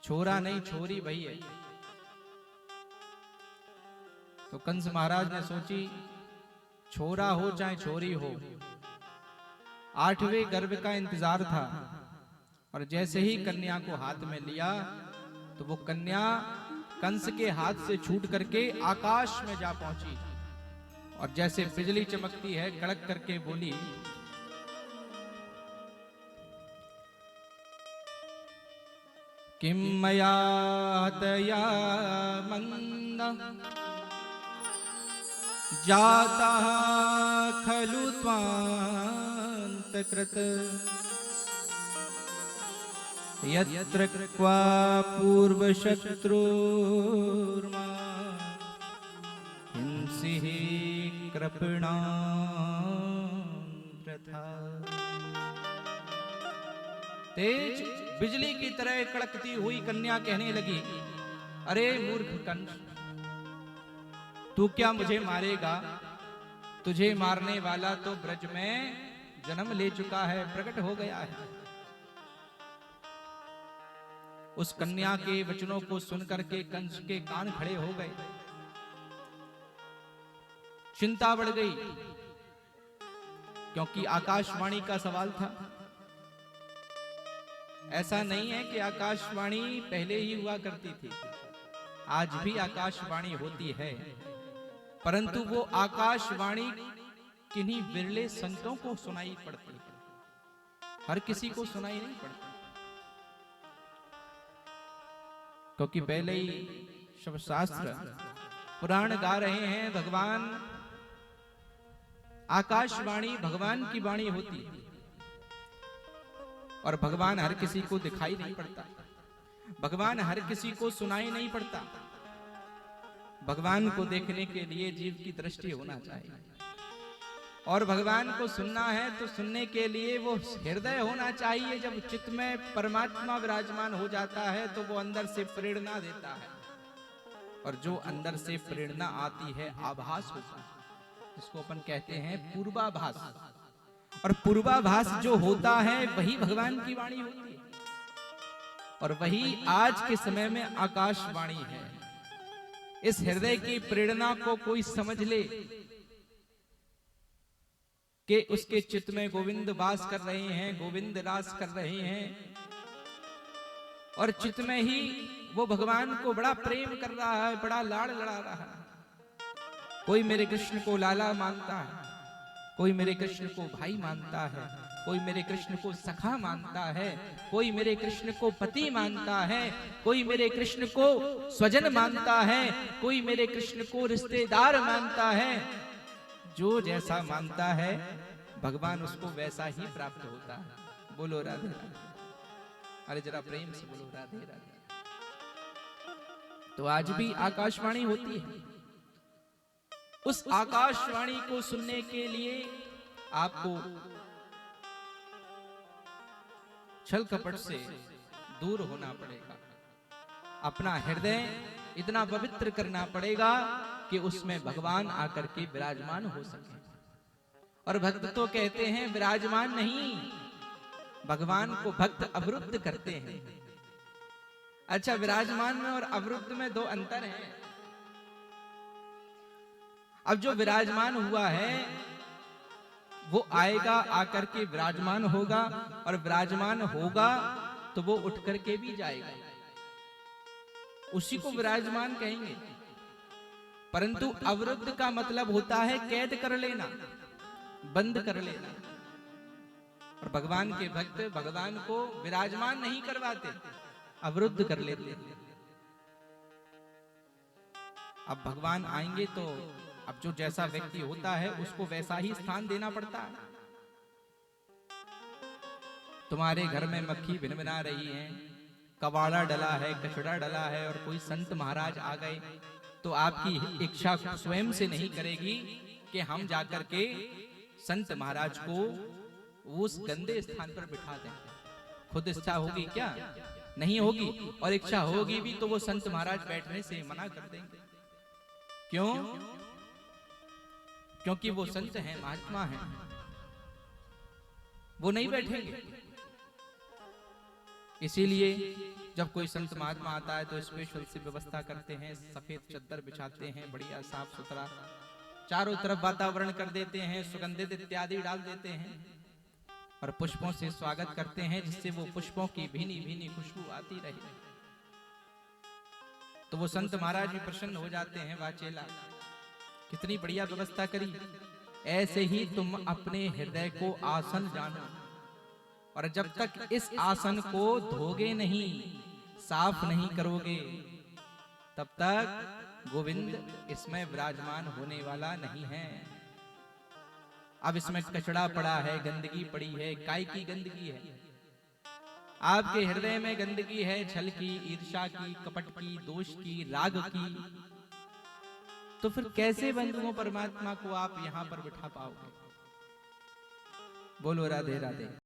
छोरा नहीं छोरी भई है। तो कंस महाराज ने सोची छोरा हो चाहे छोरी हो, 8वें गर्भ का इंतजार था। और जैसे ही कन्या को हाथ में लिया तो वो कन्या कंस के हाथ से छूट करके आकाश में जा पहुंची और जैसे बिजली चमकती है कड़क करके बोली, किम मया तया मंद जाता खलु त्वांतकृत यत्र क्वा पूर्व शत्रुर्मा हिंसी कृपणां प्रथा। तेज बिजली की तरह कड़कती हुई कन्या कहने लगी, अरे मूर्ख कंस, तू क्या मुझे मारेगा? तुझे मारने वाला तो ब्रज में जन्म ले चुका है, प्रकट हो गया है। उस कन्या के वचनों को सुनकर के कंस के कान खड़े हो गए, चिंता बढ़ गई, क्योंकि आकाशवाणी का सवाल था। ऐसा नहीं है कि आकाशवाणी पहले ही हुआ करती थी, आज भी आकाशवाणी होती है, परंतु वो आकाशवाणी किन्हीं विरले संतों को सुनाई पड़ती है, हर किसी को सुनाई नहीं पड़ती। क्योंकि पहले ही सब शास्त्र पुराण गा रहे हैं, भगवान आकाशवाणी भगवान की वाणी होती है और भगवान हर किसी को दिखाई नहीं पड़ता, भगवान हर किसी को सुनाई नहीं पड़ता। भगवान को देखने के लिए जीव की दृष्टि होना चाहिए और भगवान को सुनना है तो सुनने के लिए वो हृदय होना चाहिए। जब चित्त में परमात्मा विराजमान हो जाता है तो वो अंदर से प्रेरणा देता है और जो अंदर से प्रेरणा आती है आभास होता है, इसको अपन कहते हैं पूर्वाभास। और पूर्वाभास जो होता है वही भगवान की वाणी होती है और वही आज के समय में आकाशवाणी है। इस हृदय की प्रेरणा को कोई समझ ले कि उसके चित्त में गोविंद वास कर रहे हैं, गोविंद रास कर रहे हैं और चित्त में ही वो भगवान को बड़ा प्रेम कर रहा है, बड़ा लाड़ लड़ा रहा है। कोई मेरे कृष्ण को लाला मानता है, कोई मेरे कृष्ण को भाई मानता है, कोई मेरे कृष्ण को सखा मानता है, कोई मेरे कृष्ण को पति मानता है, कोई मेरे कृष्ण को स्वजन मानता है, कोई मेरे कृष्ण को रिश्तेदार मानता है। जो जैसा मानता है भगवान उसको वैसा ही प्राप्त होता है। बोलो राधे राधे। अरे जरा प्रेम से बोलो राधे राधे। तो आज भी आकाशवाणी होती है। उस आकाशवाणी को सुनने के लिए आपको छल कपट से दूर होना पड़ेगा, अपना हृदय इतना पवित्र करना पड़ेगा कि उसमें भगवान आकर के विराजमान हो सके। और भक्त तो कहते हैं विराजमान नहीं, भगवान को भक्त अवरुद्ध करते हैं। अच्छा, विराजमान में और अवरुद्ध में दो अंतर हैं। अब जो विराजमान हुआ है वो आएगा, आकर के विराजमान होगा और विराजमान होगा तो वो उठ करके भी जाएगा, उसी को विराजमान कहेंगे। परंतु अवरुद्ध का मतलब होता है कैद कर लेना, बंद कर लेना। और भगवान के भक्त भगवान को विराजमान नहीं करवाते, अवरुद्ध कर लेते। अब भगवान आएंगे तो अब जो जैसा व्यक्ति होता है उसको वैसा ही स्थान देना पड़ता है। तुम्हारे घर में मक्खी भिनभिना रही है, कबाड़ा डला है, कचड़ा डला है और कोई संत महाराज आ गए तो आपकी इच्छा स्वयं से नहीं करेगी कि हम जाकर के संत महाराज को उस गंदे स्थान पर बिठा दें। खुद इच्छा होगी क्या? नहीं होगी। और इच्छा होगी भी तो वो संत महाराज बैठने से मना कर देंगे। क्यों? क्योंकि वो संत हैं, महात्मा हैं, वो नहीं बैठेंगे। इसीलिए जब कोई संत महात्मा आता है तो स्पेशल सी व्यवस्था करते हैं, सफेद चद्दर बिछाते हैं, बढ़िया साफ सुथरा चारों तरफ वातावरण कर देते हैं, सुगंधित इत्यादि डाल देते हैं और पुष्पों से स्वागत करते हैं, जिससे वो पुष्पों की भीनी भीनी खुशबू आती रहे। तो वो संत महाराज भी प्रसन्न हो जाते हैं, वाह चेला कितनी बढ़िया व्यवस्था करी। ऐसे ही तुम अपने हृदय को आसन जानो, और जब तक इस आसन को धोगे नहीं, साफ नहीं करोगे, तब तक गोविंद इसमें विराजमान होने वाला नहीं है। अब इसमें कचड़ा पड़ा है, गंदगी पड़ी है, काय की गंदगी है? आपके हृदय में गंदगी है, छल की, ईर्ष्या की, कपट की, दोष की, राग की। तो फिर कैसे बंधुओं परमात्मा को आप यहां पर बिठा पाओगे? बोलो राधे राधे।